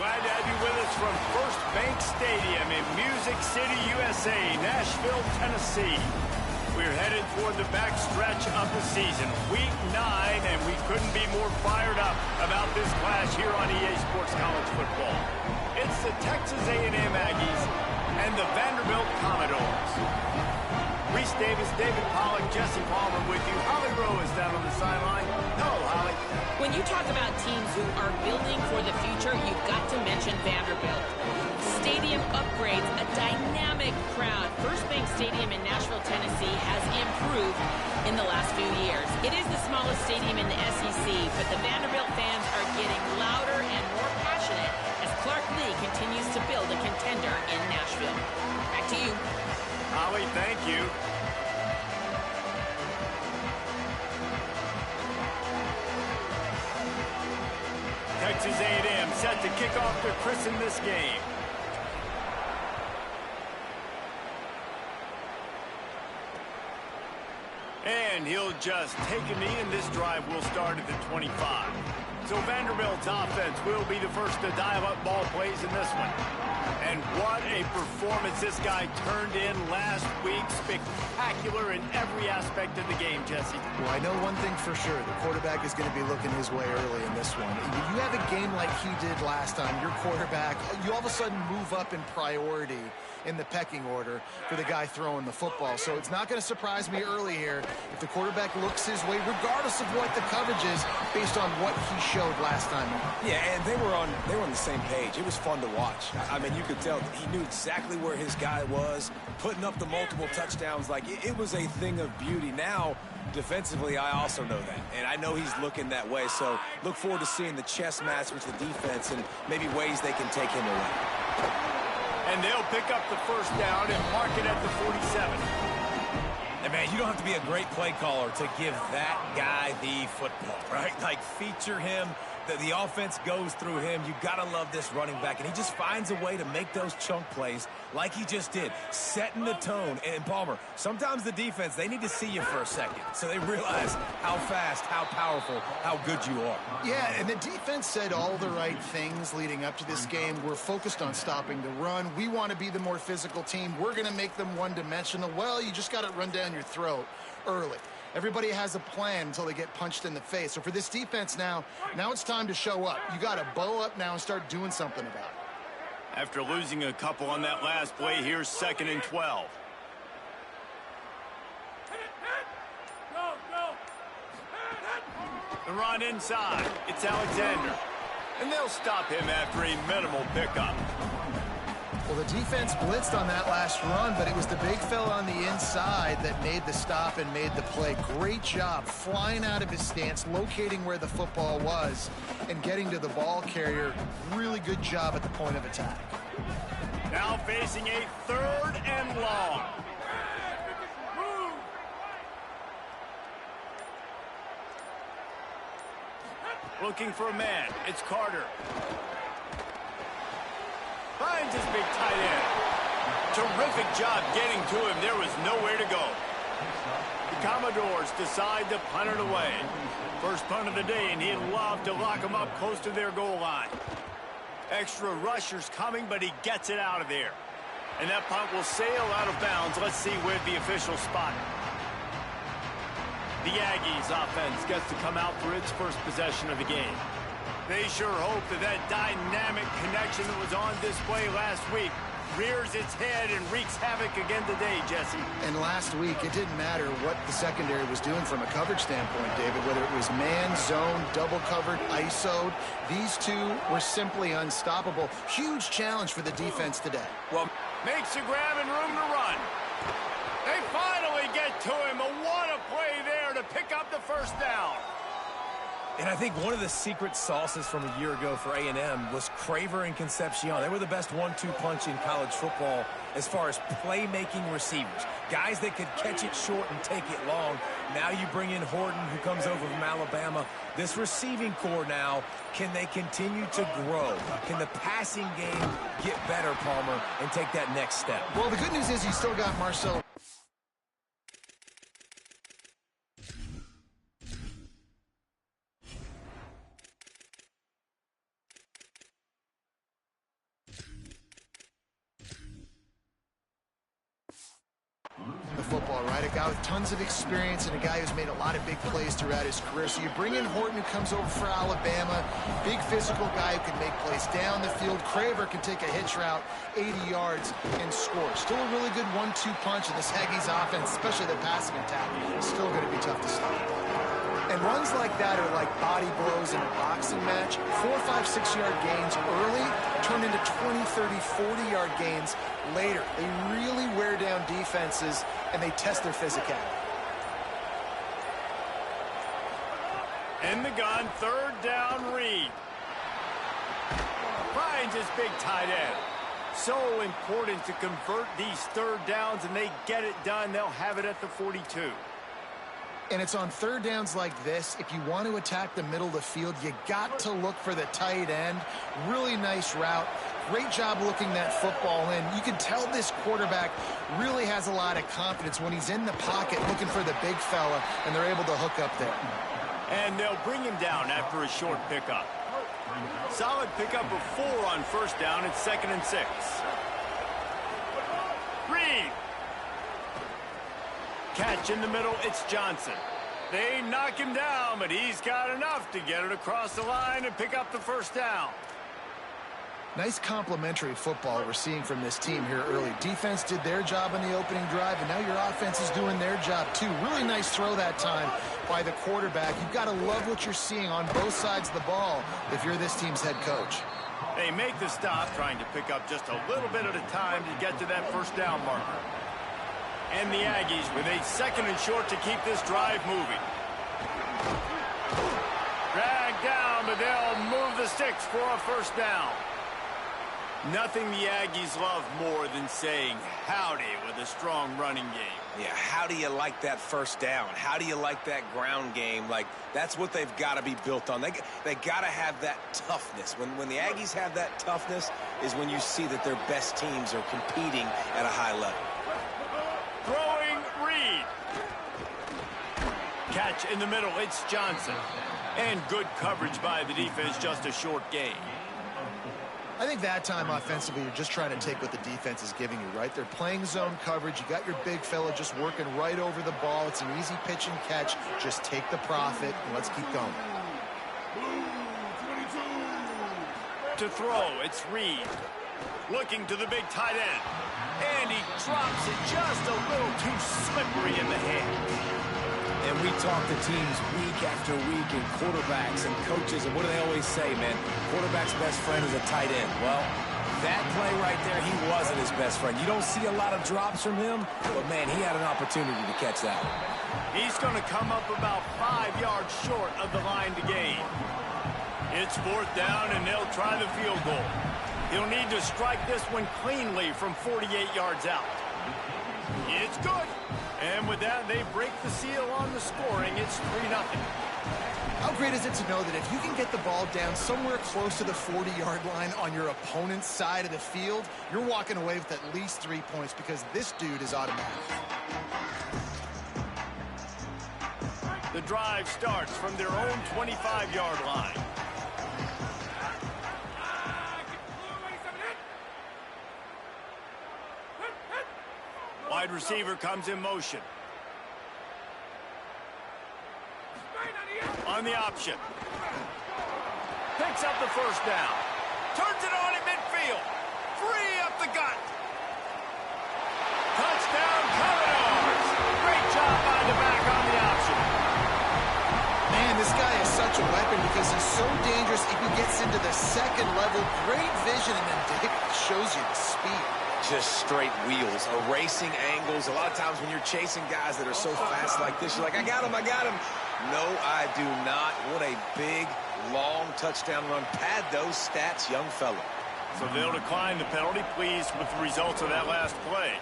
Glad to have you with us from First Bank Stadium in Music City, USA, Nashville, Tennessee. We're headed toward the backstretch of the season, Week 9, and we couldn't be more fired up about this clash here on EA Sports College Football. It's the Texas A&M Aggies and the Vanderbilt Commodores. Reese Davis, David Pollack, Jesse Palmer with you. Holly Rowe is down on the sideline. Hello, Holly. When you talk about teams who are building for the future, you've got to mention Vanderbilt. Stadium upgrades, a dynamic crowd. First Bank Stadium in Nashville, Tennessee has improved in the last few years. It is the smallest stadium in the SEC, but the Vanderbilt fans are getting louder and more passionate as Clark Lee continues to build a contender in Nashville. Back to you. Holly, thank you. Texas A&M set to kick off to christen this game. And he'll just take a knee, and this drive will start at the 25. So Vanderbilt's offense will be the first to dial up ball plays in this one. And what a performance this guy turned in last week. Spectacular in every aspect of the game, Jesse. Well, I know one thing for sure. The quarterback is going to be looking his way early in this one. You have a game like he did last time, your quarterback, you all of a sudden move up in priority in the pecking order for the guy throwing the football. So it's not going to surprise me early here if the quarterback looks his way, regardless of what the coverage is, based on what he showed last time. Yeah, and they were on the same page. It was fun to watch. I mean, you could tell that he knew exactly where his guy was, putting up the multiple touchdowns. Like, it was a thing of beauty. Now, defensively, I also know that, and I know he's looking that way. So look forward to seeing the chess match with the defense and maybe ways they can take him away. And they'll pick up the first down and mark it at the 47. And man, you don't have to be a great play caller to give that guy the football, right? Like, feature him. The offense goes through him. You got to love this running back. And he just finds a way to make those chunk plays like he just did, setting the tone. And Palmer, sometimes the defense, they need to see you for a second so they realize how fast, how powerful, how good you are. Yeah, and the defense said all the right things leading up to this game. We're focused on stopping the run. We want to be the more physical team. We're going to make them one-dimensional. Well, you just got to run down your throat early. Everybody has a plan until they get punched in the face. So for this defense now it's time to show up. You got to bow up now and start doing something about it. After losing a couple on that last play, here's 2nd and 12. The run inside. It's Alexander. And they'll stop him after a minimal pickup. Well, the defense blitzed on that last run, but it was the big fella on the inside that made the stop and made the play. Great job flying out of his stance, locating where the football was, and getting to the ball carrier. Really good job at the point of attack. Now facing a 3rd and long. Looking for a man. It's Carter. Finds his big tight end. Terrific job getting to him. There was nowhere to go. The Commodores decide to punt it away. First punt of the day, and he'd love to lock them up close to their goal line. Extra rushers coming, but he gets it out of there. And that punt will sail out of bounds. Let's see where the official spot it. The Aggies offense gets to come out for its first possession of the game. They sure hope that dynamic connection that was on display last week rears its head and wreaks havoc again today, Jesse. And last week, it didn't matter what the secondary was doing from a coverage standpoint, David, whether it was man, zone, double covered, ISO'd. These two were simply unstoppable. Huge challenge for the defense today. Well, makes a grab and room to run. They finally get to him. What a play there to pick up the first down. And I think one of the secret sauces from a year ago for A&M was Craver and Concepcion. They were the best 1-2 punch in college football as far as playmaking receivers. Guys that could catch it short and take it long. Now you bring in Horton, who comes over from Alabama. This receiving core now, can they continue to grow? Can the passing game get better, Palmer, and take that next step? Well, the good news is you still got Marcel football, right? A guy with tons of experience and a guy who's made a lot of big plays throughout his career. So you bring in Horton, who comes over for Alabama, big physical guy who can make plays down the field. Craver can take a hitch route 80 yards and score. Still a really good 1-2 punch in this Aggies offense, especially the passing attack. Still going to be tough to stop. And runs like that are like body blows in a boxing match. 4, 5, 6-yard gains early turn into 20, 30, 40-yard gains later. They really wear down defenses, and they test their physicality. In the gun, third down, Reed. Finds his big tight end. So important to convert these third downs, and they get it done. They'll have it at the 42. And it's on third downs like this, if you want to attack the middle of the field, you got to look for the tight end. Really nice route. Great job looking that football in. You can tell this quarterback really has a lot of confidence when he's in the pocket looking for the big fella, and they're able to hook up there. And they'll bring him down after a short pickup. Solid pickup of 4 on first down. It's 2nd and 6. Reed. Catch in the middle, it's Johnson. They knock him down, but he's got enough to get it across the line and pick up the first down. Nice complementary football we're seeing from this team here early. Defense did their job on the opening drive, and now your offense is doing their job too. Really nice throw that time by the quarterback. You've got to love what you're seeing on both sides of the ball if you're this team's head coach. They make the stop, trying to pick up just a little bit at a time to get to that first down marker. And the Aggies with a 2nd and short to keep this drive moving. Dragged down, but they'll move the sticks for a first down. Nothing the Aggies love more than saying howdy with a strong running game. Yeah, how do you like that first down? How do you like that ground game? Like, that's what they've got to be built on. They got to have that toughness. When the Aggies have that toughness is when you see that their best teams are competing at a high level. Throwing Reed. Catch in the middle, it's Johnson. And good coverage by the defense, just a short gain. I think that time offensively, you're just trying to take what the defense is giving you, right? They're playing zone coverage. You got your big fella just working right over the ball. It's an easy pitch and catch. Just take the profit, and let's keep going. To throw, it's Reed. Looking to the big tight end. And he drops it just a little too slippery in the hand. And we talk to teams week after week, and quarterbacks and coaches, and what do they always say, man? Quarterback's best friend is a tight end. Well, that play right there, he wasn't his best friend. You don't see a lot of drops from him, but, man, he had an opportunity to catch that one. He's going to come up about 5 yards short of the line to gain. It's 4th down, and they'll try the field goal. He'll need to strike this one cleanly from 48 yards out. It's good. And with that, they break the seal on the scoring. It's 3-0. How great is it to know that if you can get the ball down somewhere close to the 40-yard line on your opponent's side of the field, you're walking away with at least 3 points because this dude is automatic. The drive starts from their own 25-yard line. Wide receiver comes in motion. On the option. Picks up the first down. Turns it on in midfield. Free up the gut. Touchdown, Commodores. Great job by the back on the option. Man, this guy is such a weapon because he's so dangerous if he gets into the second level. Great vision, and then Dick shows you the speed. Just straight wheels, erasing angles. A lot of times when you're chasing guys that are so fast like this, you're like, I got him, I got him. No, I do not. What a big, long touchdown run. Pad those stats, young fella. So they'll decline the penalty. Pleased with the results of that last play.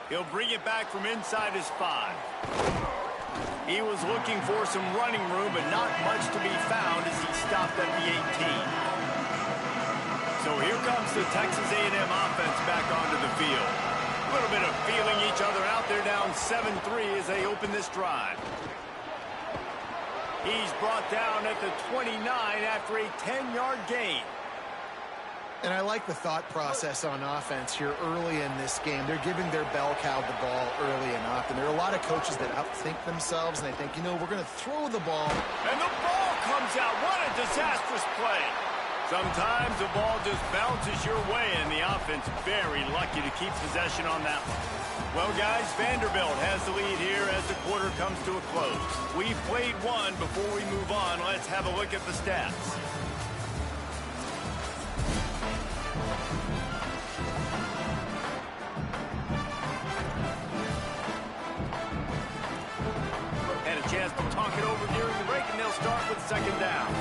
He'll bring it back from inside his 5. He was looking for some running room, but not much to be found as he stopped at the 18. So here comes the Texas A&M offense back onto the field. A little bit of feeling each other out. They're down 7-3 as they open this drive. He's brought down at the 29 after a 10-yard gain. And I like the thought process on offense here early in this game. They're giving their bell cow the ball early enough. And there are a lot of coaches that outthink themselves, and they think, you know, we're going to throw the ball. And the ball comes out. What a disastrous play. Sometimes the ball just bounces your way, and the offense very lucky to keep possession on that one. Well, guys, Vanderbilt has the lead here as the quarter comes to a close. We've played one. Before we move on, let's have a look at the stats. Had a chance to talk it over during the break, and they'll start with second down.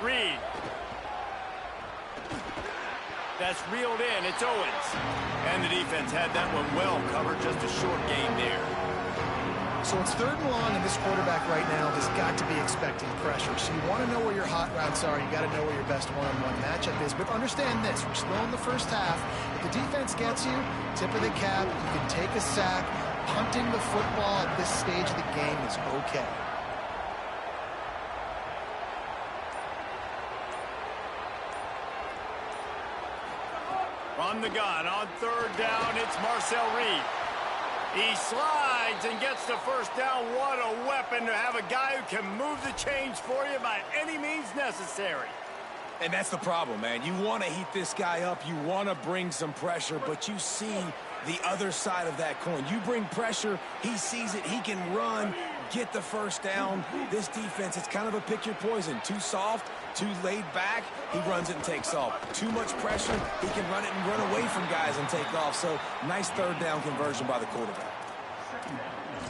Reed. That's reeled in. It's Owens. And the defense had that one well covered. Just a short gain there. So it's third and long, and this quarterback right now has got to be expecting pressure. So you want to know where your hot routes are. You got to know where your best one-on-one matchup is. But understand this. We're still in the first half. If the defense gets you, tip of the cap, you can take a sack. Punting the football at this stage of the game is okay. From the gun on third down, it's Marcel Reed. He slides and gets the first down. What a weapon to have a guy who can move the chains for you by any means necessary. And that's the problem, man. You want to heat this guy up. You want to bring some pressure, but you see the other side of that coin. You bring pressure, he sees it, he can run, get the first down. This defense, it's kind of a pick your poison. Too soft, too laid back, he runs it and takes off. Too much pressure, he can run it and run away from guys and take off. So nice third down conversion by the quarterback.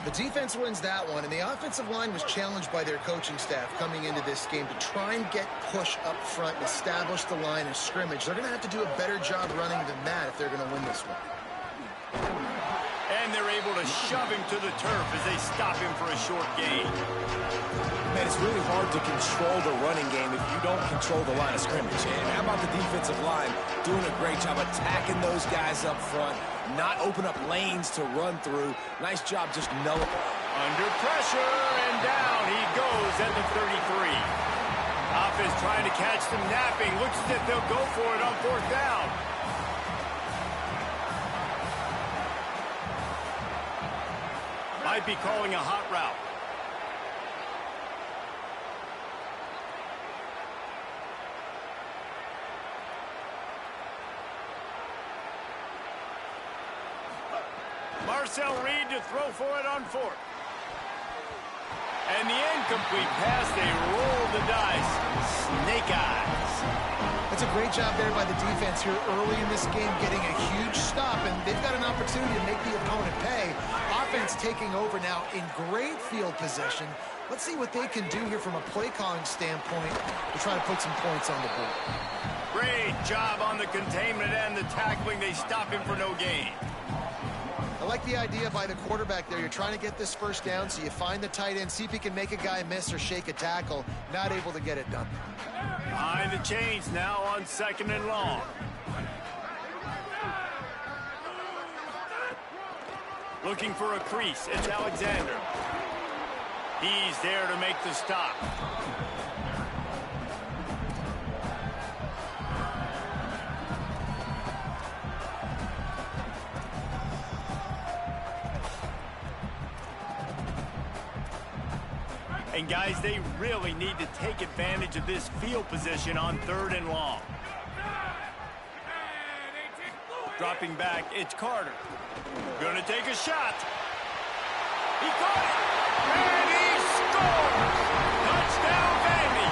The defense wins that one, and the offensive line was challenged by their coaching staff coming into this game to try and get push up front and establish the line of scrimmage. They're going to have to do a better job running than that if they're going to win this one. And they're able to shove him to the turf as they stop him for a short gain. Man, it's really hard to control the running game if you don't control the line of scrimmage. And how about the defensive line doing a great job attacking those guys up front, not open up lanes to run through. Nice job just nullifying. Under pressure, and down he goes at the 33. Offense trying to catch them napping. Looks as if they'll go for it on fourth down. Might be calling a hot route. Marcel Reed to throw for it on fourth. And the incomplete pass, they roll the dice. Snake eyes. That's a great job there by the defense here early in this game, getting a huge stop, and they've got an opportunity to make the opponent pay. Offense taking over now in great field position. Let's see what they can do here from a play calling standpoint to try to put some points on the board. Great job on the containment and the tackling. They stop him for no gain. I like the idea by the quarterback there. You're trying to get this first down, so you find the tight end, see if he can make a guy miss or shake a tackle. Not able to get it done. Behind the chains now on second and long. Looking for a crease. It's Alexander. He's there to make the stop. And guys, they really need to take advantage of this field position on third and long. Dropping back, it's Carter. Gonna take a shot. He caught it, and he scores! Touchdown, Vandy!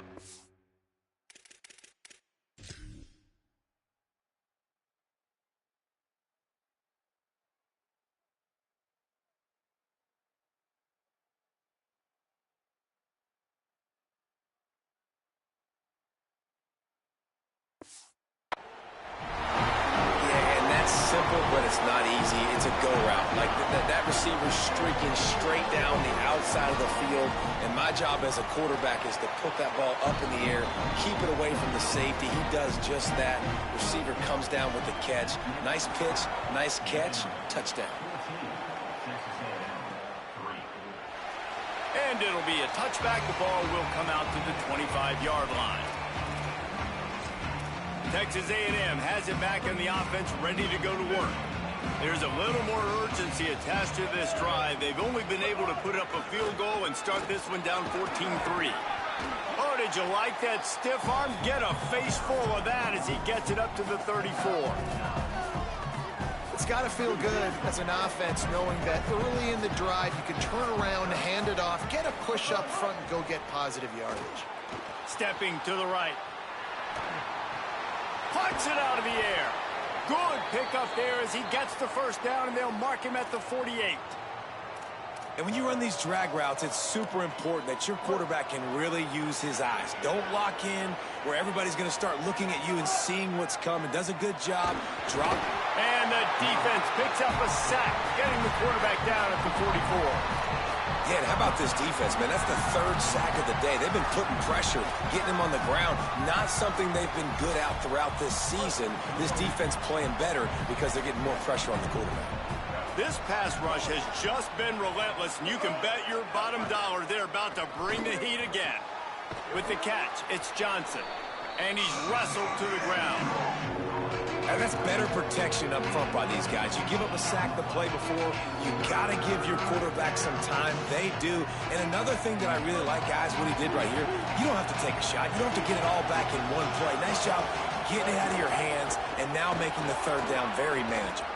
But it's not easy. It's a go route. Like that receiver's streaking straight down the outside of the field, and my job as a quarterback is to put that ball up in the air, keep it away from the safety. He does just that. Receiver comes down with the catch. Nice pitch, nice catch, touchdown. And it'll be a touchback. The ball will come out to the 25-yard line. Texas A&M has it back in the offense, ready to go to work. There's a little more urgency attached to this drive. They've only been able to put up a field goal and start this one down 14-3. Oh, did you like that stiff arm? Get a face full of that as he gets it up to the 34. It's got to feel good as an offense knowing that early in the drive you can turn around, hand it off, get a push up front, and go get positive yardage. Stepping to the right. Punts it out of the air. Good pickup there as he gets the first down, and they'll mark him at the 48. And when you run these drag routes, it's super important that your quarterback can really use his eyes. Don't lock in where everybody's going to start looking at you and seeing what's coming. Does a good job. Drop. And the defense picks up a sack, getting the quarterback down at the 44. Yeah, and how about this defense, man? That's the third sack of the day. They've been putting pressure, getting him on the ground. Not something they've been good at throughout this season. This defense playing better because they're getting more pressure on the quarterback. This pass rush has just been relentless, and you can bet your bottom dollar they're about to bring the heat again. With the catch, it's Johnson, and he's wrestled to the ground. And that's better protection up front by these guys. You give up a sack the play before, you got to give your quarterback some time. They do. And another thing that I really like, guys, what he did right here, you don't have to take a shot. You don't have to get it all back in one play. Nice job getting it out of your hands and now making the third down very manageable.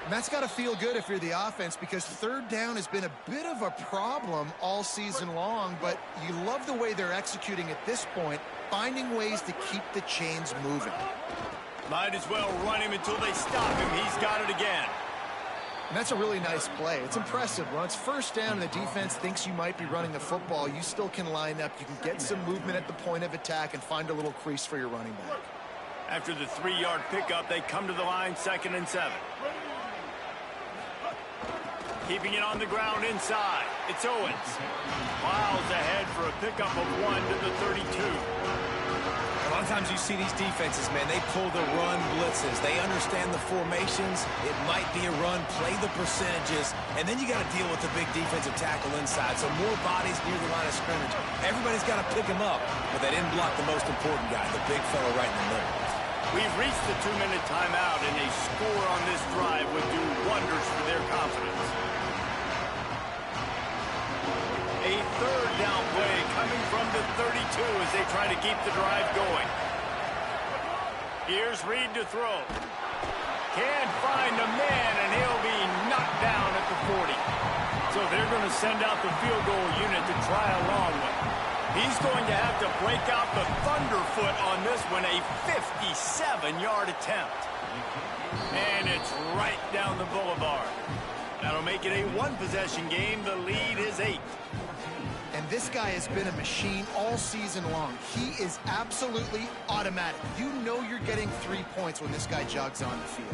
And that's got to feel good if you're the offense, because third down has been a bit of a problem all season long, but you love the way they're executing at this point, finding ways to keep the chains moving. Might as well run him until they stop him. He's got it again. And that's a really nice play. It's impressive. When it's first down and the defense thinks you might be running the football, you still can line up. You can get some movement at the point of attack and find a little crease for your running back. After the 3-yard pickup, they come to the line, 2nd and 7. Keeping it on the ground inside. It's Owens. Miles ahead for a pickup of 1 to the 32. A lot of times you see these defenses, man, they pull the run blitzes. They understand the formations. It might be a run, play the percentages, and then you got to deal with the big defensive tackle inside. So more bodies near the line of scrimmage. Everybody's got to pick him up, but they didn't block the most important guy, the big fella right in the middle. We've reached the 2-minute timeout, and a score on this drive would do wonders for their confidence. A third down play coming from the 32 as they try to keep the drive going. Here's Reed to throw. Can't find a man, and he'll be knocked down at the 40. So they're going to send out the field goal unit to try a long one. He's going to have to break out the thunderfoot on this one, a 57-yard attempt. And it's right down the boulevard. That'll make it a one-possession game. The lead is 8. And this guy has been a machine all season long. He is absolutely automatic. You know you're getting 3 points when this guy jogs on the field.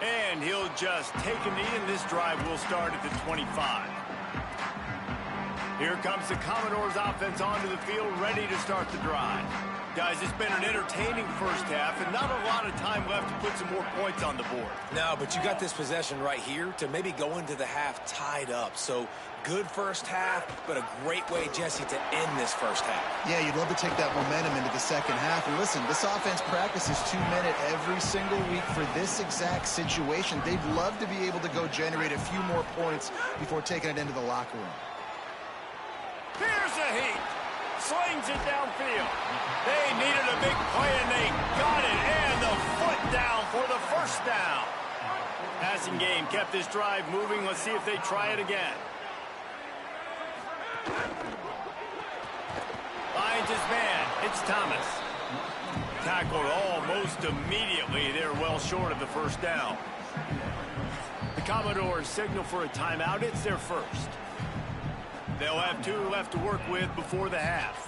And he'll just take a knee, and this drive will start at the 25. Here comes the Commodores offense onto the field, ready to start the drive. Guys, it's been an entertaining first half, and not a lot of time left to put some more points on the board. No, but you got this possession right here to maybe go into the half tied up. So good first half, but a great way, Jesse, to end this first half. Yeah, you'd love to take that momentum into the second half. And listen, this offense practices 2-minute every single week for this exact situation. They'd love to be able to go generate a few more points before taking it into the locker room. Here's the heat. Slings it downfield. They needed a big play, and they got it. And the foot down for the first down. Passing game kept this drive moving. Let's see if they try it again. Finds his man. It's Thomas. Tackled almost immediately. They're well short of the first down. The Commodores signal for a timeout. It's their first. They'll have 2 left to work with before the half.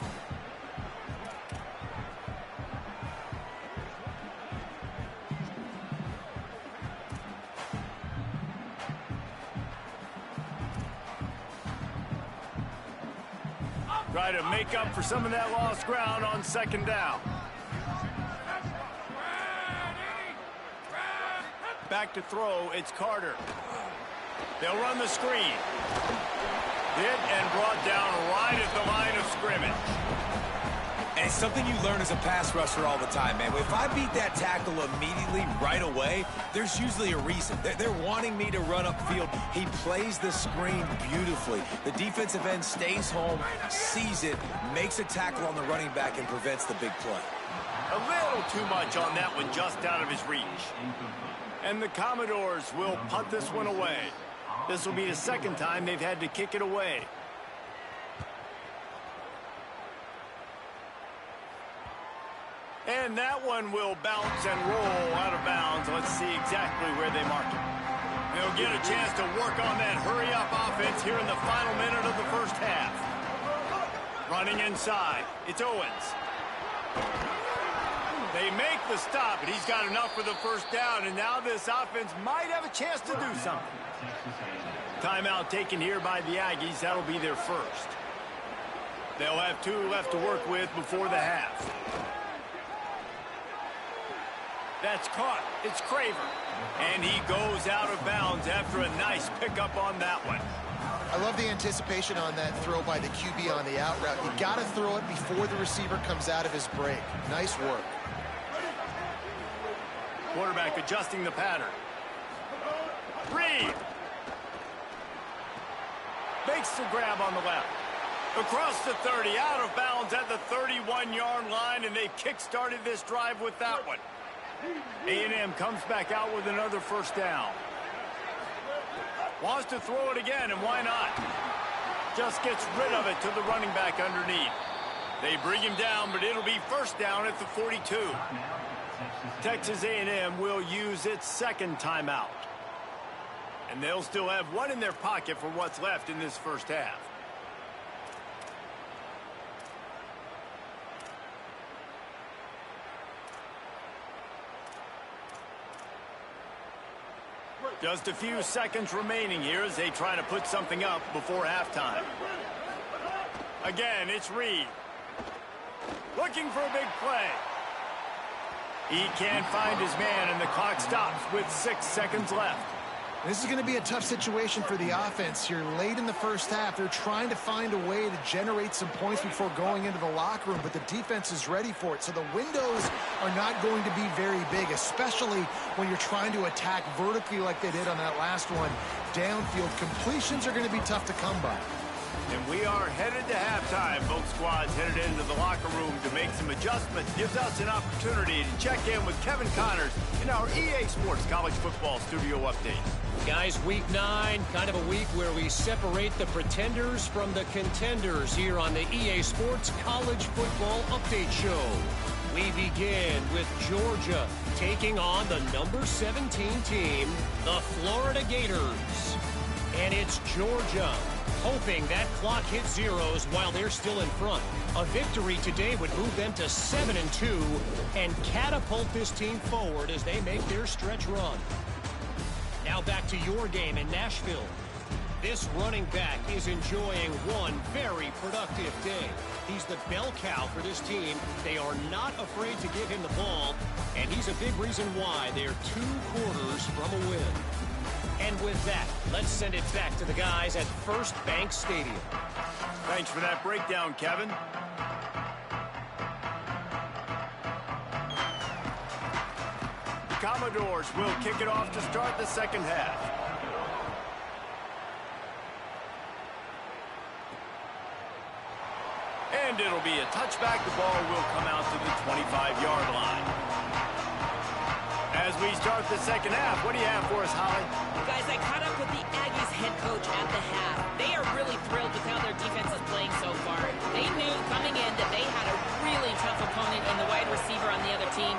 Try to make up for some of that lost ground on second down. Back to throw, it's Carter. They'll run the screen. Hit and brought down right at the line of scrimmage. And it's something you learn as a pass rusher all the time, man. If I beat that tackle immediately, right away, there's usually a reason. They're wanting me to run upfield. He plays the screen beautifully. The defensive end stays home, sees it, makes a tackle on the running back, and prevents the big play. A little too much on that one, just out of his reach. And the Commodores will punt this one away. This will be the second time they've had to kick it away. And that one will bounce and roll out of bounds. Let's see exactly where they mark it. They'll get a chance to work on that hurry-up offense here in the final minute of the first half. Running inside, it's Owens. They make the stop, and he's got enough for the first down, and now this offense might have a chance to do something. Timeout taken here by the Aggies. That'll be their first. They'll have 2 left to work with before the half. That's caught. It's Craver. And he goes out of bounds after a nice pickup on that one. I love the anticipation on that throw by the QB on the out route. You got to throw it before the receiver comes out of his break. Nice work. Quarterback adjusting the pattern. Reed makes the grab on the left. Across the 30, out of bounds at the 31-yard line, and they kick-started this drive with that one. A&M comes back out with another first down. Wants to throw it again, and why not? Just gets rid of it to the running back underneath. They bring him down, but it'll be first down at the 42. Texas A&M will use its second timeout. And they'll still have one in their pocket for what's left in this first half. Just a few seconds remaining here as they try to put something up before halftime. Again, it's Reed. Looking for a big play. He can't find his man, and the clock stops with 6 seconds left. This is going to be a tough situation for the offense here. Late in the first half, they're trying to find a way to generate some points before going into the locker room, but the defense is ready for it. So the windows are not going to be very big, especially when you're trying to attack vertically like they did on that last one. Downfield completions are going to be tough to come by. And we are headed to halftime. Both squads headed into the locker room to make some adjustments. Gives us an opportunity to check in with Kevin Connors in our EA Sports College Football Studio Update. Guys, week 9, kind of a week where we separate the pretenders from the contenders here on the EA Sports College Football Update Show. We begin with Georgia taking on the number 17 team, the Florida Gators. And it's Georgia hoping that clock hits zeros while they're still in front. A victory today would move them to 7-2 and catapult this team forward as they make their stretch run. Now back to your game in Nashville. This running back is enjoying one very productive day. He's the bell cow for this team. They are not afraid to give him the ball, and he's a big reason why they're 2 quarters from a win. And with that, let's send it back to the guys at First Bank Stadium. Thanks for that breakdown, Kevin. The Commodores will kick it off to start the second half. And it'll be a touchback. The ball will come out to the 25-yard line. As we start the second half, what do you have for us, Holly? Guys, I caught up with the Aggies head coach at the half. They are really thrilled with how their defense is playing so far. They knew coming in that they had a really tough opponent in the wide receiver on the other team,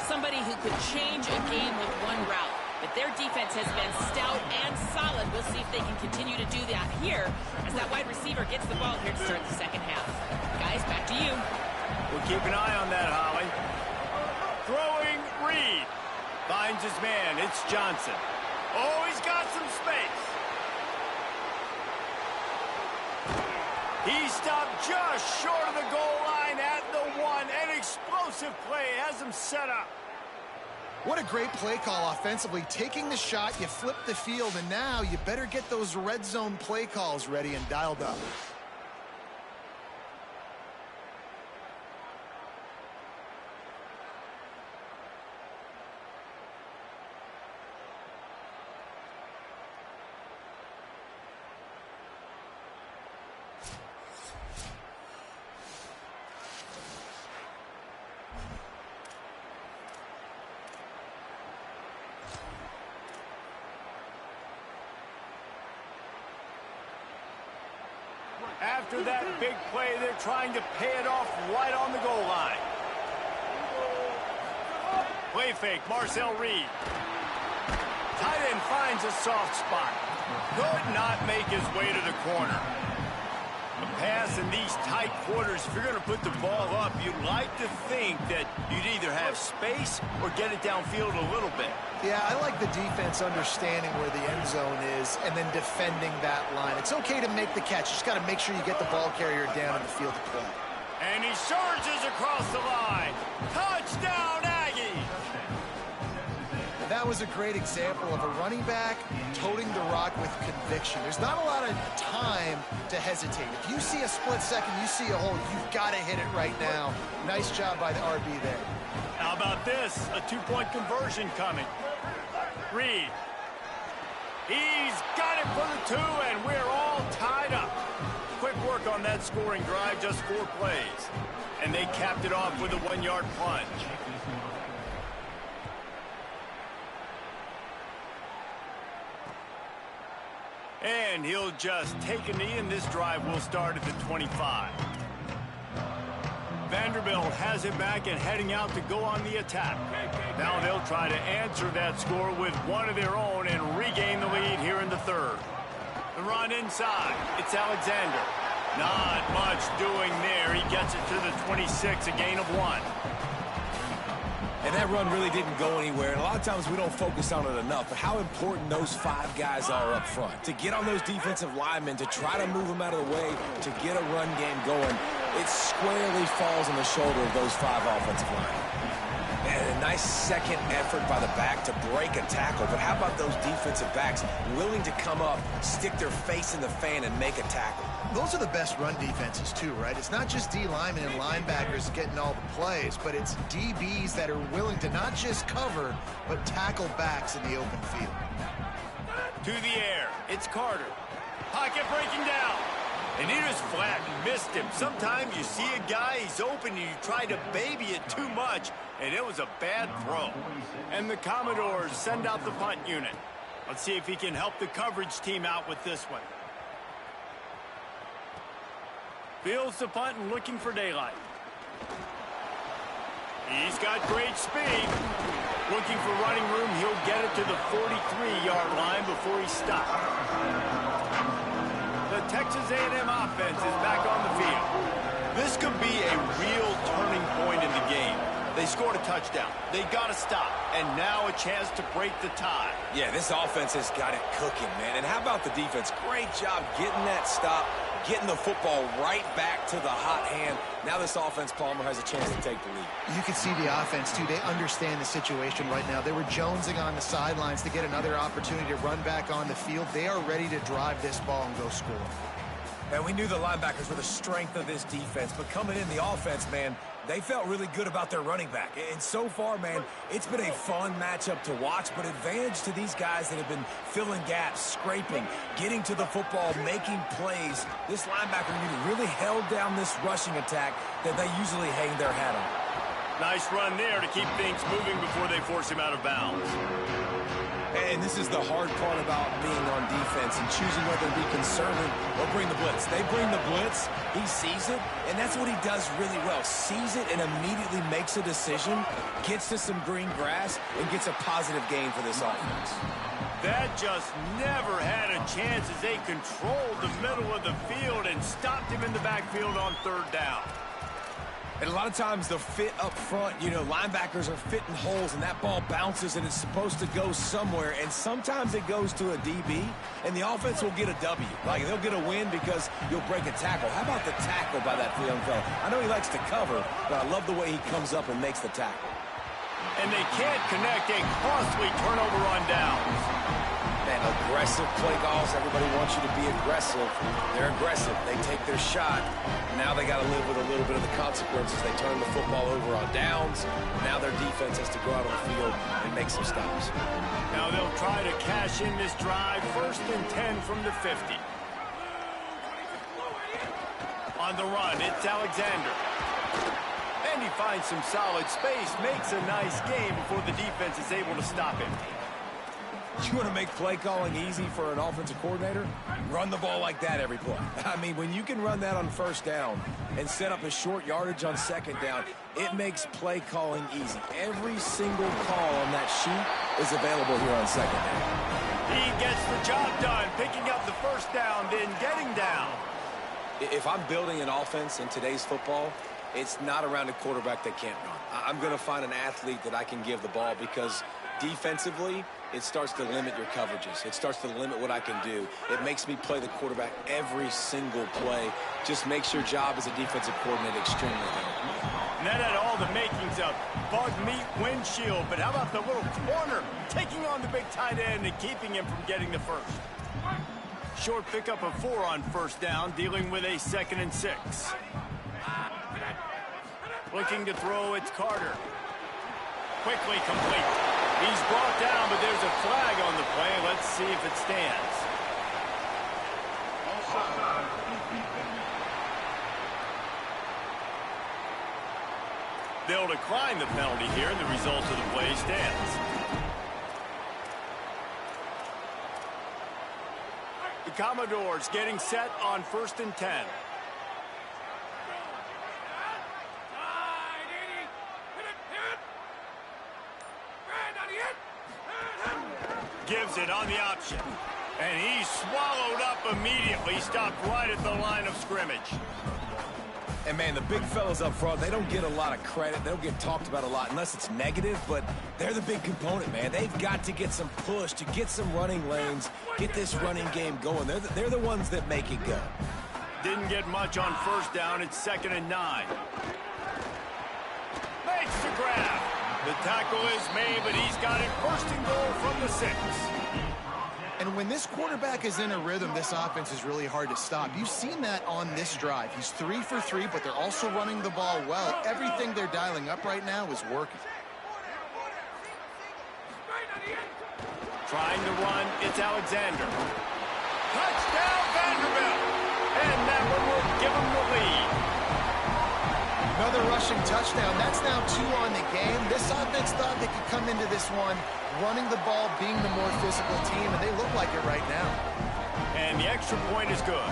somebody who could change a game with one route. But their defense has been stout and solid. We'll see if they can continue to do that here as that wide receiver gets the ball here to start the second half. Guys, back to you. We'll keep an eye on that, Holly. Throwing Reed. Finds his man. It's Johnson. Oh, he's got some space. He stopped just short of the goal line at the 1. An explosive play has him set up. What a great play call offensively. Taking the shot, you flip the field, and now you better get those red zone play calls ready and dialed up. After that big play, they're trying to pay it off right on the goal line. Play fake, Marcel Reed. Tight end finds a soft spot. Could not make his way to the corner. A pass in these tight quarters, if you're going to put the ball up, you'd like to think that you'd either have space or get it downfield a little bit. Yeah, I like the defense understanding where the end zone is and then defending that line. It's okay to make the catch. You just got to make sure you get the ball carrier down in the field of play. And he surges across the line. Touchdown, Aggies! That was a great example of a running back toting the rock with conviction. There's not a lot of time to hesitate. If you see a split second, you see a hole, you've got to hit it right now. Nice job by the RB there. How about this? A two-point conversion coming. Reed. He's got it for the 2, and we're all tied up. Quick work on that scoring drive, just 4 plays. And they capped it off with a 1-yard plunge. And he'll just take a knee, and this drive will start at the 25. Vanderbilt has it back and heading out to go on the attack. Now they'll try to answer that score with one of their own and regain the lead here in the 3rd. The run inside. It's Alexander. Not much doing there. He gets it to the 26, a gain of 1. And that run really didn't go anywhere. And a lot of times we don't focus on it enough, but how important those 5 guys are up front. To get on those defensive linemen, to try to move them out of the way, to get a run game going, it squarely falls on the shoulder of those 5 offensive linemen. And a nice second effort by the back to break a tackle. But how about those defensive backs willing to come up, stick their face in the fan, and make a tackle? Those are the best run defenses too, right? It's not just D linemen and linebackers getting all the plays, but it's DBs that are willing to not just cover, but tackle backs in the open field. To the air. It's Carter. Pocket breaking down. And he just flat missed him. Sometimes you see a guy, he's open, and you try to baby it too much, and it was a bad throw. And the Commodores send out the punt unit. Let's see if he can help the coverage team out with this one. Fields the punt and looking for daylight. He's got great speed. Looking for running room, he'll get it to the 43-yard line before he stops. The Texas A&M offense is back on the field. This could be a real turning point in the game. They scored a touchdown. They got to stop. And now a chance to break the tie. Yeah, this offense has got it cooking, man. And how about the defense? Great job getting that stop, getting the football right back to the hot hand. Now this offense, Palmer, has a chance to take the lead. You can see the offense, too. They understand the situation right now. They were jonesing on the sidelines to get another opportunity to run back on the field. They are ready to drive this ball and go score. And we knew the linebackers were the strength of this defense, but coming in the offense, man, they felt really good about their running back. And so far, man, it's been a fun matchup to watch, but advantage to these guys that have been filling gaps, scraping, getting to the football, making plays. This linebacker unit really held down this rushing attack that they usually hang their hat on. Nice run there to keep things moving before they force him out of bounds. And this is the hard part about being on defense and choosing whether to be conservative or bring the blitz. They bring the blitz, he sees it, and that's what he does really well. Sees it and immediately makes a decision, gets to some green grass, and gets a positive gain for this offense. That just never had a chance as they controlled the middle of the field and stopped him in the backfield on 3rd down. And a lot of times the fit up front, you know, linebackers are fitting holes and that ball bounces and it's supposed to go somewhere. And sometimes it goes to a DB and the offense will get a W. Like they'll get a win because you'll break a tackle. How about the tackle by that young fella? I know he likes to cover, but I love the way he comes up and makes the tackle. And they can't connect. A costly turnover on downs. Man, aggressive play calls. Everybody wants you to be aggressive. They're aggressive. They take their shot. Now they got to live with a little bit of the consequences. They turn the football over on downs. Now their defense has to go out on the field and make some stops. Now they'll try to cash in this drive. 1st and 10 from the 50. On the run, it's Alexander. And he finds some solid space, makes a nice game before the defense is able to stop him. You want to make play calling easy for an offensive coordinator? Run the ball like that every play. I mean, when you can run that on 1st down and set up a short yardage on 2nd down, it makes play calling easy. Every single call on that sheet is available here on 2nd down. He gets the job done, picking up the 1st down, then getting down. If I'm building an offense in today's football, it's not around a quarterback that can't run. I'm going to find an athlete that I can give the ball because defensively, it starts to limit your coverages. It starts to limit what I can do. It makes me play the quarterback every single play. Just makes your job as a defensive coordinator extremely hard. And that had all the makings of bug meat windshield. But how about the little corner taking on the big tight end and keeping him from getting the 1st? Short pickup of 4 on 1st down, dealing with a 2nd and 6. Looking to throw, it's Carter. Quickly complete. He's brought down, but there's a flag on the play. Let's see if it stands. They'll decline the penalty here, and the result of the play stands. The Commodores getting set on 1st and 10. Gives it on the option. And he's swallowed up immediately. Stopped right at the line of scrimmage. And, man, the big fellas up front, they don't get a lot of credit. They don't get talked about a lot unless it's negative, but they're the big component, man. They've got to get some push, to get some running lanes, get this running game going. They're the ones that make it go. Didn't get much on 1st down. It's 2nd and 9. Makes the grab. The tackle is made, but he's got it 1st and goal from the 6. And when this quarterback is in a rhythm, this offense is really hard to stop. You've seen that on this drive. He's 3 for 3, but they're also running the ball well. Everything they're dialing up right now is working. Trying to run, it's Alexander. Touchdown, Vanderbilt! And that one will give him the lead. Another rushing touchdown. That's now 2 on the game. This offense thought they could come into this one running the ball, being the more physical team, and they look like it right now. And the extra point is good.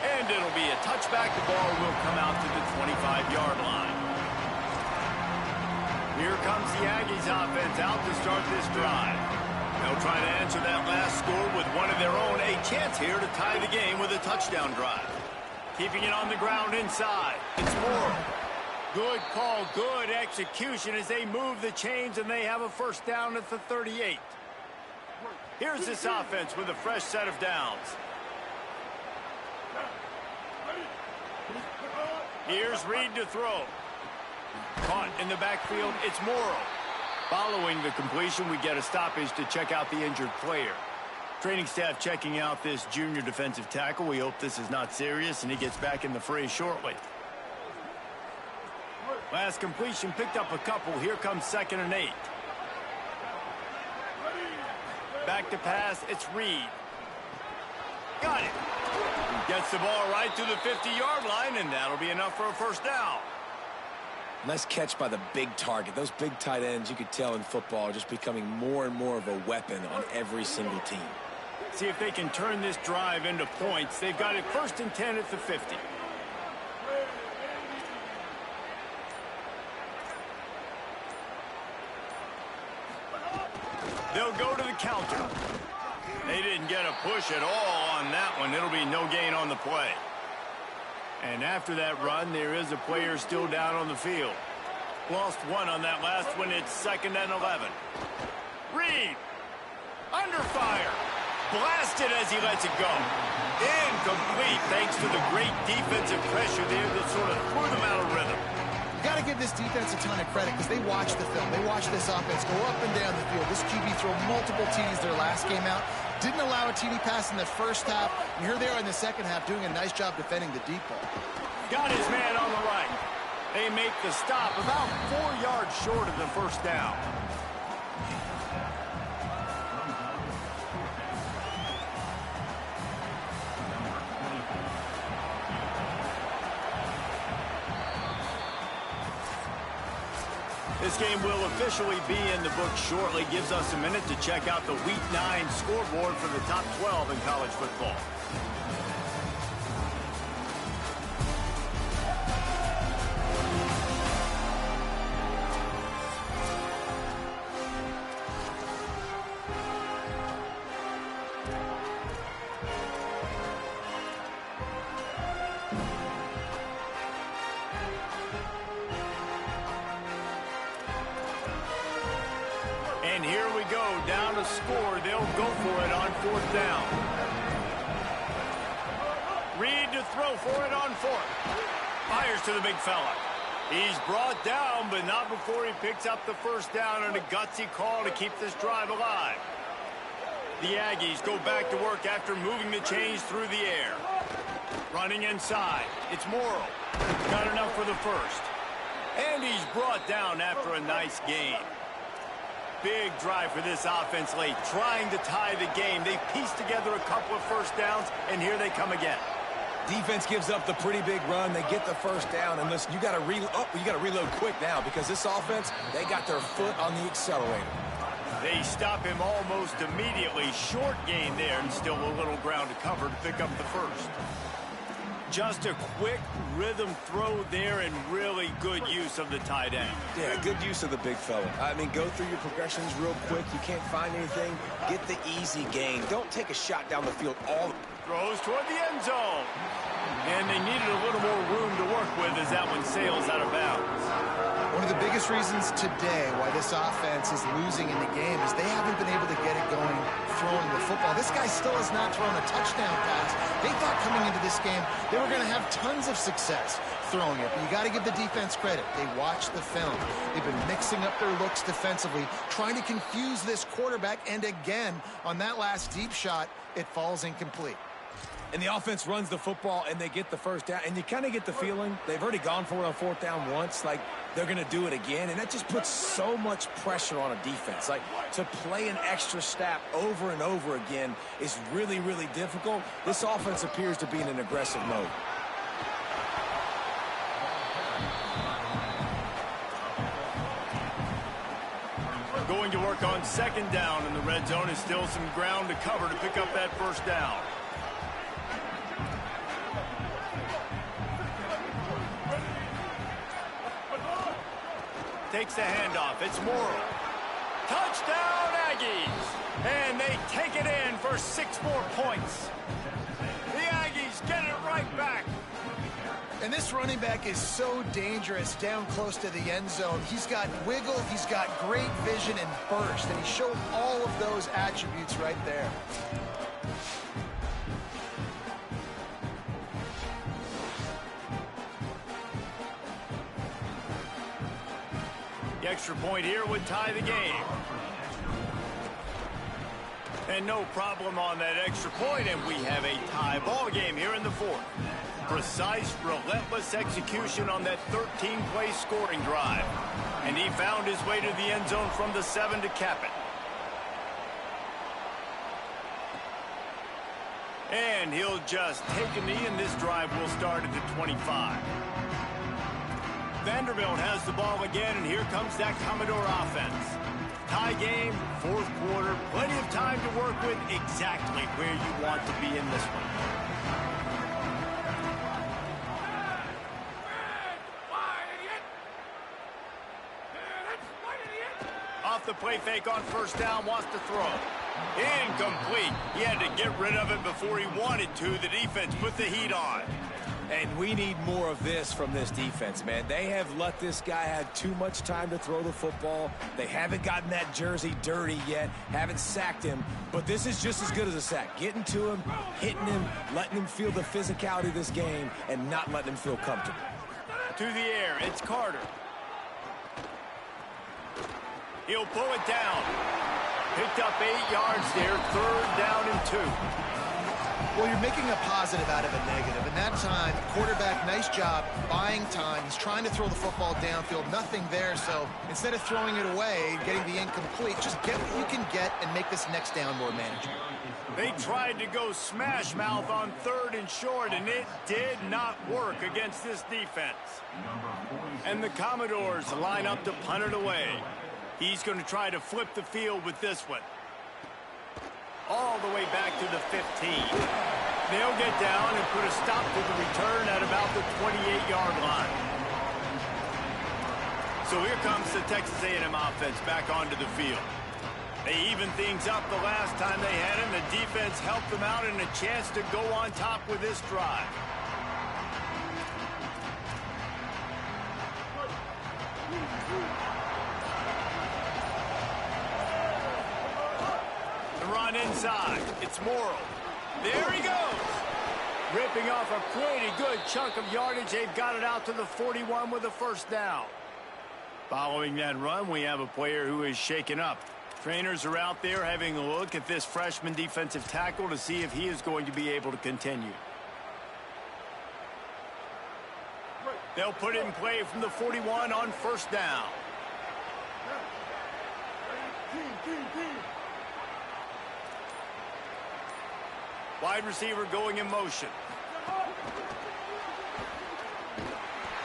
And it'll be a touchback. The ball will come out to the 25-yard line. Here comes the Aggies offense out to start this drive. They'll try to answer that last score with one of their own. A chance here to tie the game with a touchdown drive. Keeping it on the ground inside. It's Moore. Good call, good execution as they move the chains, and they have a 1st down at the 38. Here's this offense with a fresh set of downs. Here's Reed to throw. Caught in the backfield, it's Morrow. Following the completion, we get a stoppage to check out the injured player. Training staff checking out this junior defensive tackle. We hope this is not serious, and he gets back in the fray shortly. Last completion picked up a couple. Here comes 2nd and 8. Back to pass, it's Reed. Got it. Gets the ball right to the 50-yard line, and that'll be enough for a 1st down. Nice catch by the big target. Those big tight ends, you could tell in football, are just becoming more and more of a weapon on every single team. See if they can turn this drive into points. They've got it 1st and 10 at the 50. They'll go to the counter. They didn't get a push at all on that one. It'll be no gain on the play. And after that run, there is a player still down on the field. Lost one on that last one. It's 2nd and 11. Reed, under fire. Blasted as he lets it go. Incomplete thanks to the great defensive pressure there that sort of threw them out of rhythm. You got to give this defense a ton of credit because they watched the film. They watched this offense go up and down the field. This QB threw multiple TDs their last game out. Didn't allow a TD pass in the first half. And here they are in the second half doing a nice job defending the deep ball. Got his man on the right. They make the stop about 4 yards short of the first down. This game will officially be in the book shortly. Gives us a minute to check out the Week 9 scoreboard for the top 12 in college football. And here we go, down to score. They'll go for it on 4th down. Reed to throw for it on 4th. Fires to the big fella. He's brought down, but not before he picks up the first down on a gutsy call to keep this drive alive. The Aggies go back to work after moving the chains through the air. Running inside. It's Morrill. Got enough for the first. And he's brought down after a nice gain. Big drive for this offense late, trying to tie the game. They pieced together a couple of first downs, and here they come again. Defense gives up the pretty big run. They get the first down, and listen, you got to reload quick now because this offense, they got their foot on the accelerator. They stop him almost immediately. Short gain there, and still a little ground to cover to pick up the first. Just a quick rhythm throw there and really good use of the tight end. Yeah, good use of the big fella. I mean, go through your progressions real quick. You can't find anything. Get the easy gain. Don't take a shot down the field all. Throws toward the end zone. And they needed a little more room to work with as that one sails out of bounds. One of the biggest reasons today why this offense is losing in the game is they haven't been able to get it going throwing the football. This guy still has not thrown a touchdown pass. They thought coming into this game they were going to have tons of success throwing it, but you got to give the defense credit. They watched the film. They've been mixing up their looks defensively, trying to confuse this quarterback, and again, on that last deep shot, it falls incomplete. And the offense runs the football, and they get the first down. And you kind of get the feeling they've already gone for it on 4th down once. Like, they're going to do it again. And that just puts so much pressure on a defense. Like, to play an extra snap over and over again is really, really difficult. This offense appears to be in an aggressive mode. Going to work on 2nd down in the red zone. Is still some ground to cover to pick up that first down. Takes the handoff. It's Morrill. Touchdown, Aggies! And they take it in for 6 more points. The Aggies get it right back. And this running back is so dangerous down close to the end zone. He's got wiggle, he's got great vision and burst, and he showed all of those attributes right there. The extra point here would tie the game. And no problem on that extra point, and we have a tie ball game here in the 4th. Precise, relentless execution on that 13-play scoring drive. And he found his way to the end zone from the 7 to cap it. And he'll just take a knee, and this drive will start at the 25. Vanderbilt has the ball again, and here comes that Commodore offense. Tie game, 4th quarter, plenty of time to work with, exactly where you want to be in this one. off the play fake on first down, wants to throw. Incomplete. He had to get rid of it before he wanted to. The defense put the heat on. And we need more of this from this defense, man. They have let this guy have too much time to throw the football. They haven't gotten that jersey dirty yet, haven't sacked him. But this is just as good as a sack. Getting to him, hitting him, letting him feel the physicality of this game, and not letting him feel comfortable. To the air, it's Carter. He'll pull it down. Picked up 8 yards there, 3rd down and 2. Well, you're making a positive out of a negative. And that time, quarterback, nice job buying time. He's trying to throw the football downfield. Nothing there, so instead of throwing it away, getting the incomplete, just get what you can get and make this next down more manageable. They tried to go smash mouth on 3rd and short, and it did not work against this defense. And the Commodores line up to punt it away. He's going to try to flip the field with this one. All the way back to the 15. They'll get down and put a stop to the return at about the 28-yard line. So here comes the Texas A&M offense back onto the field. They evened things up the last time they had him. The defense helped them out and a chance to go on top with this drive. Run inside. It's Morrow. There he goes. Ripping off a pretty good chunk of yardage. They've got it out to the 41 with a 1st down. Following that run, we have a player who is shaken up. Trainers are out there having a look at this freshman defensive tackle to see if he is going to be able to continue. They'll put it in play from the 41 on 1st down. Wide receiver going in motion.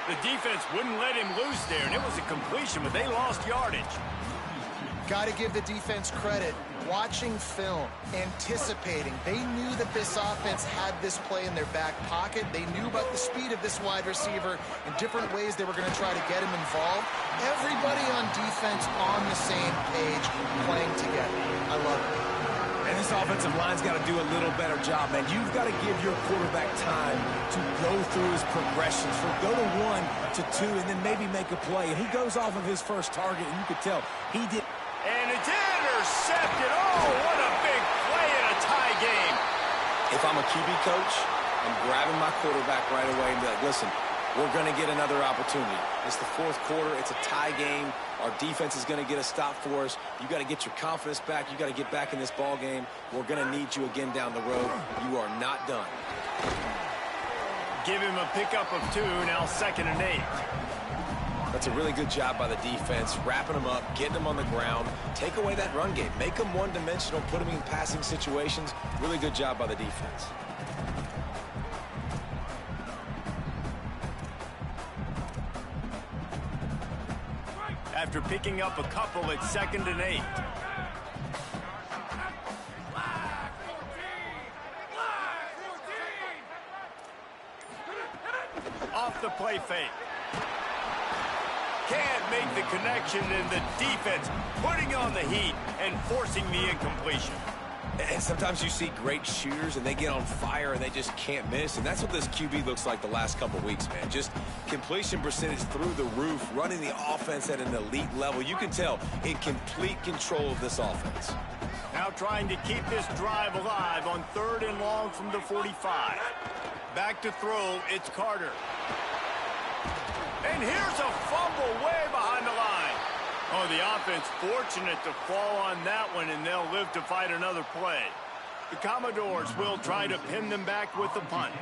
The defense wouldn't let him loose there, and it was a completion, but they lost yardage. Got to give the defense credit. Watching film, anticipating. They knew that this offense had this play in their back pocket. They knew about the speed of this wide receiver and different ways they were going to try to get him involved. Everybody on defense on the same page, playing together. I love it. And this offensive line's got to do a little better job, man. You've got to give your quarterback time to go through his progressions, from go to 1 to 2, and then maybe make a play. And he goes off of his first target, and you could tell he did. And it's intercepted. Oh, what a big play in a tie game. If I'm a QB coach, I'm grabbing my quarterback right away and be like, listen, we're going to get another opportunity. It's the 4th quarter. It's a tie game. Our defense is going to get a stop for us. You got to get your confidence back. You got to get back in this ball game. We're going to need you again down the road. You are not done. Give him a pickup of 2, now 2nd and 8. That's a really good job by the defense, wrapping them up, getting them on the ground. Take away that run game. Make them one-dimensional, put them in passing situations. Really good job by the defense. After picking up a couple, it's 2nd and 8. Off the play fake. Can't make the connection, and the defense putting on the heat and forcing the incompletion. And sometimes you see great shooters, and they get on fire, and they just can't miss. And that's what this QB looks like the last couple weeks, man. Just completion percentage through the roof, running the offense at an elite level. You can tell in complete control of this offense. Now trying to keep this drive alive on 3rd and long from the 45. Back to throw, it's Carter. And here's a fumble way behind the line. Oh, the offense fortunate to fall on that one, and they'll live to fight another play. The Commodores will try to pin them back with the punt.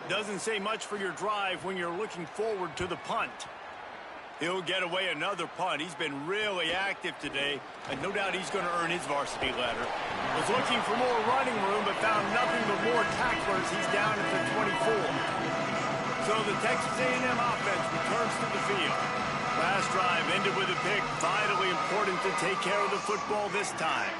Doesn't say much for your drive when you're looking forward to the punt. He'll get away another punt. He's been really active today, and no doubt he's going to earn his varsity ladder. Was looking for more running room, but found nothing but more tacklers. He's down at the 24. So the Texas A&M offense returns to the field. Last drive ended with a pick. Vitally important to take care of the football this time.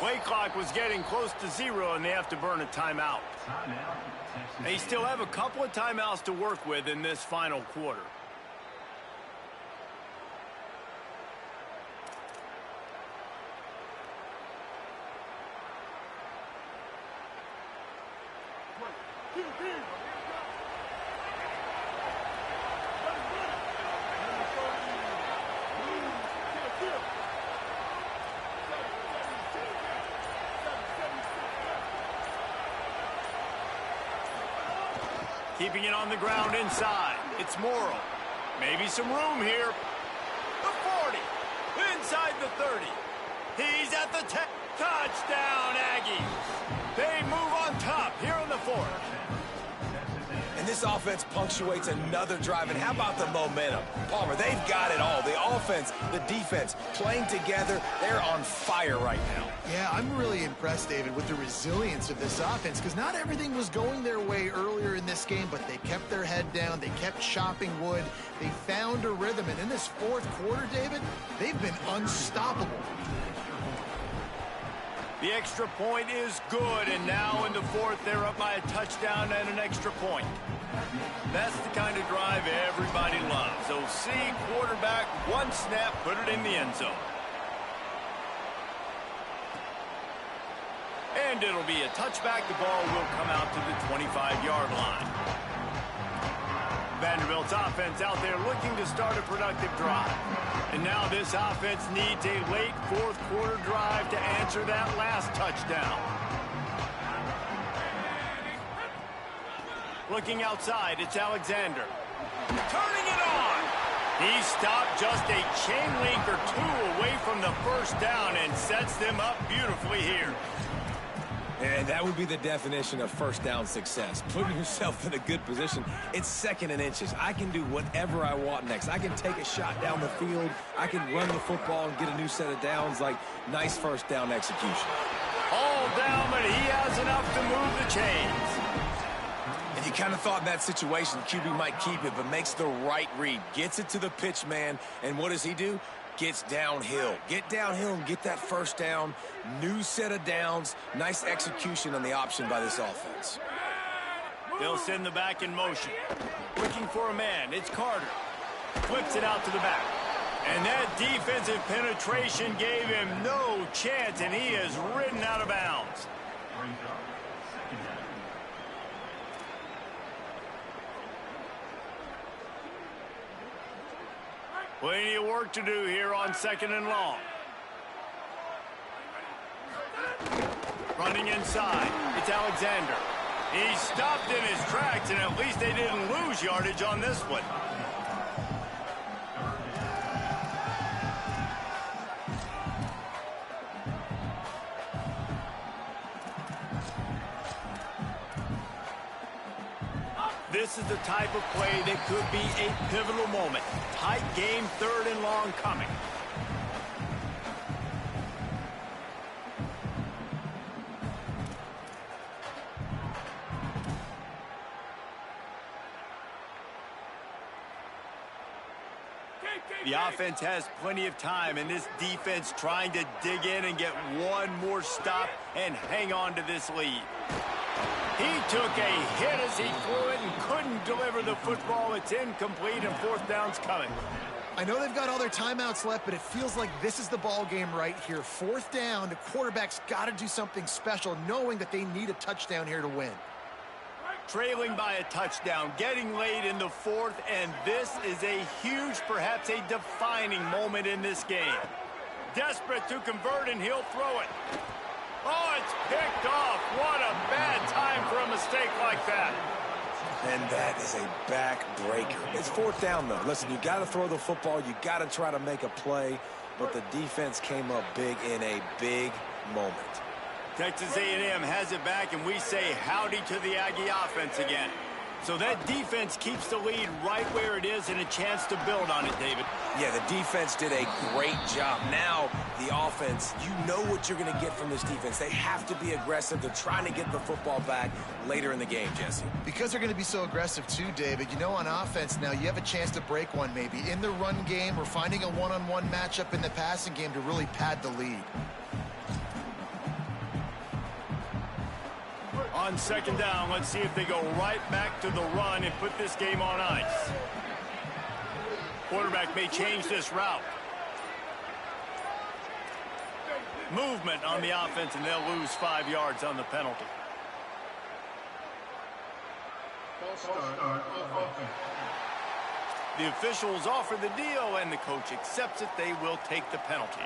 Play clock was getting close to 0, and they have to burn a timeout. They still have a couple of timeouts to work with in this final quarter. Keeping it on the ground inside. It's Morrow. Maybe some room here. The 40. Inside the 30. He's at the 10. Touchdown, Aggies. They move on top here in the 4th. And this offense punctuates another drive. And how about the momentum? Palmer, they've got it all. The offense, the defense, playing together. They're on fire right now. Yeah, I'm really impressed, David, with the resilience of this offense, because not everything was going their way earlier in this game, but they kept their head down. They kept chopping wood. They found a rhythm. And in this 4th quarter, David, they've been unstoppable. The extra point is good, and now in the 4th, they're up by a touchdown and an extra point. That's the kind of drive everybody loves. So see quarterback, one snap, put it in the end zone. And it'll be a touchback. The ball will come out to the 25-yard line. Vanderbilt's offense out there looking to start a productive drive. And now this offense needs a late 4th quarter drive to answer that last touchdown. Looking outside, it's Alexander. Turning it on. He stopped just a chain link or 2 away from the first down and sets them up beautifully here. And that would be the definition of first down success. Putting yourself in a good position. It's 2nd and inches. I can do whatever I want next. I can take a shot down the field. I can run the football and get a new set of downs. Like, nice first down execution. All down, but he has enough to move the chains. And you kind of thought in that situation QB might keep it, but makes the right read. Gets it to the pitch man, and what does he do? Gets downhill. Get downhill and get that first down. New set of downs. Nice execution on the option by this offense. They'll send the back in motion. Looking for a man. It's Carter. Flips it out to the back. And that defensive penetration gave him no chance, and he is ridden out of bounds. Plenty of work to do here on 2nd and long. Running inside, it's Alexander. He stopped in his tracks, and at least they didn't lose yardage on this one. This is the type of play that could be a pivotal moment. Tight game, 3rd and long coming. The offense has plenty of time, and this defense trying to dig in and get one more stop and hang on to this lead. He took a hit as he threw it and couldn't deliver the football. It's incomplete, and 4th down's coming. I know they've got all their timeouts left, but it feels like this is the ball game right here. 4th down, the quarterback's got to do something special, knowing that they need a touchdown here to win. Trailing by a touchdown, getting late in the 4th, and this is a huge, perhaps a defining moment in this game. Desperate to convert, and he'll throw it. Oh, it's picked off. What a bad time for a mistake like that. And that is a back-breaker. It's 4th down, though. Listen, you got to throw the football. You got to try to make a play. But the defense came up big in a big moment. Texas A&M has it back, and we say howdy to the Aggie offense again. So that defense keeps the lead right where it is and a chance to build on it, David. Yeah, the defense did a great job. Now, the offense, you know what you're going to get from this defense. They have to be aggressive. They're trying to get the football back later in the game, Jesse. Because they're going to be so aggressive too, David, you know, on offense now, you have a chance to break one maybe in the run game or finding a one-on-one matchup in the passing game to really pad the lead. On second down, let's see if they go right back to the run and put this game on ice. Quarterback may change this route. Movement on the offense, and they'll lose 5 yards on the penalty. The officials offer the deal, and the coach accepts it. They will take the penalty.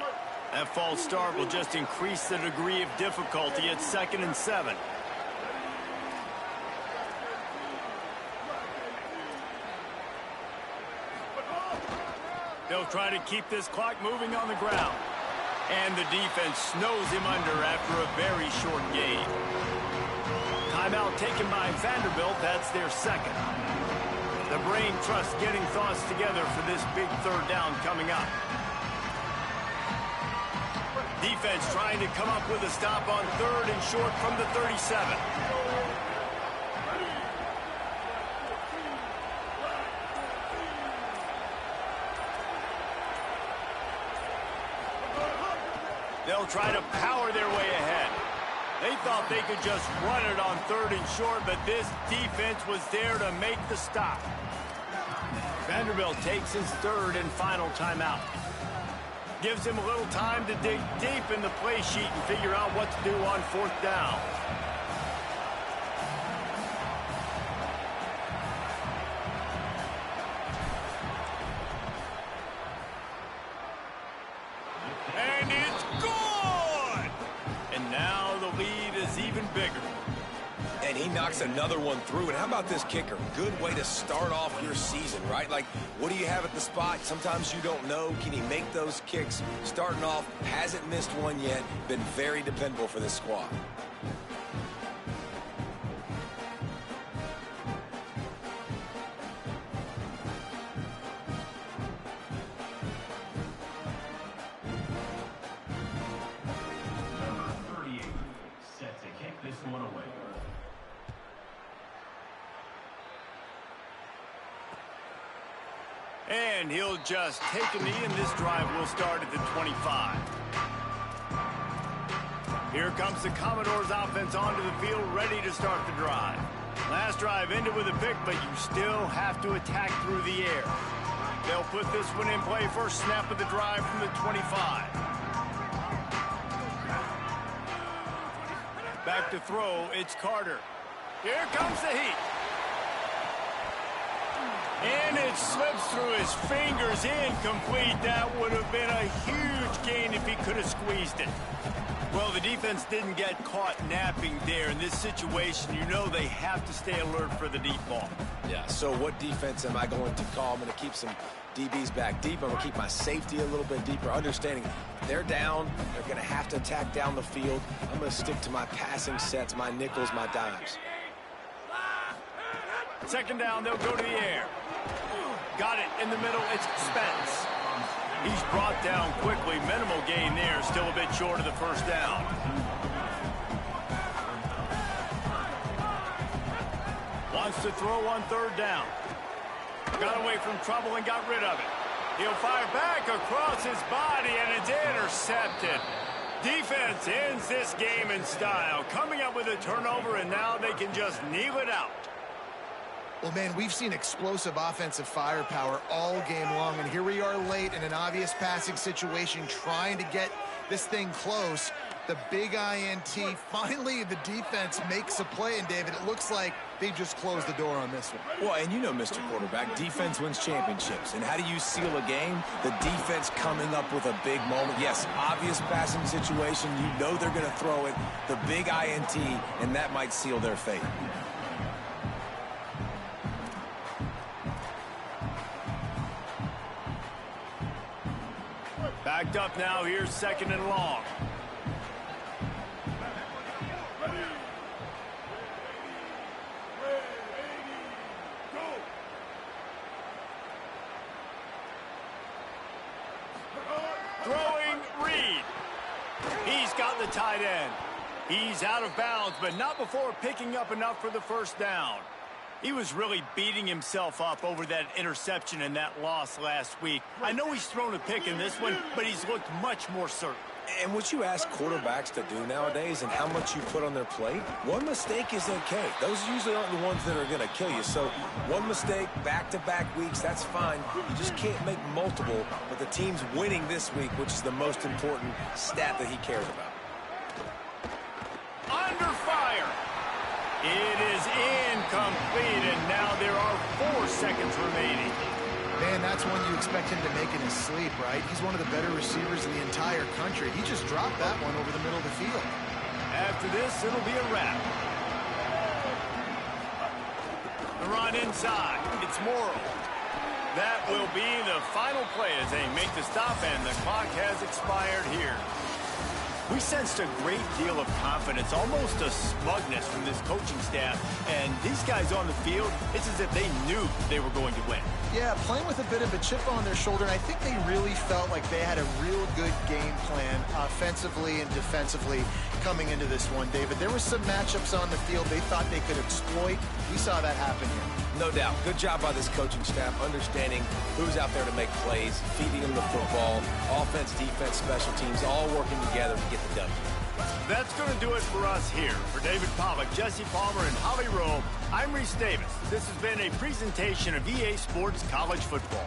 That false start will just increase the degree of difficulty at 2nd and 7. They'll try to keep this clock moving on the ground. And the defense snows him under after a very short gain. Timeout taken by Vanderbilt. That's their second. The brain trust getting thoughts together for this big third down coming up. Defense trying to come up with a stop on 3rd and short from the 37. They'll try to power their way ahead. They thought they could just run it on 3rd and short, but this defense was there to make the stop. Vanderbilt takes his 3rd and final timeout. Gives him a little time to dig deep in the play sheet and figure out what to do on 4th down. And it's good! And now the lead is even bigger. And he knocks another one through. And how about this kicker? Good way to start off your season, right? Like, what do you have at the spot? Sometimes you don't know. Can he make those kicks? Starting off, hasn't missed one yet. Been very dependable for this squad. Number 38, set to kick this one away. And he'll just take a knee, and this drive will start at the 25. Here comes the Commodores offense onto the field, ready to start the drive. Last drive ended with a pick, but you still have to attack through the air. They'll put this one in play, first snap of the drive from the 25. Back to throw, it's Carter. Here comes the heat. And it slips through his fingers, incomplete. That would have been a huge gain if he could have squeezed it. Well, the defense didn't get caught napping there. In this situation, you know they have to stay alert for the deep ball. Yeah, so what defense am I going to call? I'm going to keep some DBs back deep. I'm going to keep my safety a little bit deeper, understanding they're down. They're going to have to attack down the field. I'm going to stick to my passing sets, my nickels, my dimes. Second down, they'll go to the air. Got it in the middle, it's Spence. He's brought down quickly. Minimal gain there, still a bit short of the first down. Wants to throw on 3rd down. Got away from trouble and got rid of it. He'll fire back across his body, and it's intercepted. Defense ends this game in style, coming up with a turnover, and now they can just kneel it out. Well, man, we've seen explosive offensive firepower all game long, and here we are late in an obvious passing situation trying to get this thing close. The big INT, finally the defense makes a play, and David, it looks like they just closed the door on this one. Well, and you know, Mr. Quarterback, defense wins championships. And how do you seal a game? The defense coming up with a big moment. Yes, obvious passing situation. You know they're going to throw it. The big INT, and that might seal their fate. Backed up now, here's 2nd and long. Throwing Reed. He's got the tight end. He's out of bounds, but not before picking up enough for the first down. He was really beating himself up over that interception and that loss last week. I know he's thrown a pick in this one, but he's looked much more certain. And what you ask quarterbacks to do nowadays and how much you put on their plate, one mistake is okay. Those usually aren't the ones that are going to kill you. So one mistake, back-to-back weeks, that's fine. You just can't make multiple, but the team's winning this week, which is the most important stat that he cares about. Under fire. It is incomplete, and now there are 4 seconds remaining. Man, that's one you expect him to make in his sleep, right? He's one of the better receivers in the entire country. He just dropped that one over the middle of the field. After this, it'll be a wrap. The run inside. It's Morrow. That will be the final play as they make the stop, and the clock has expired here. We sensed a great deal of confidence, almost a smugness from this coaching staff. And these guys on the field, it's as if they knew they were going to win. Yeah, playing with a bit of a chip on their shoulder, and I think they really felt like they had a real good game plan offensively and defensively coming into this one, David. There were some matchups on the field they thought they could exploit. We saw that happen here. No doubt. Good job by this coaching staff, understanding who's out there to make plays, feeding them the football, offense, defense, special teams, all working together to get the W. That's going to do it for us here. For David Pollack, Jesse Palmer, and Holly Rowe, I'm Reese Davis. This has been a presentation of EA Sports College Football.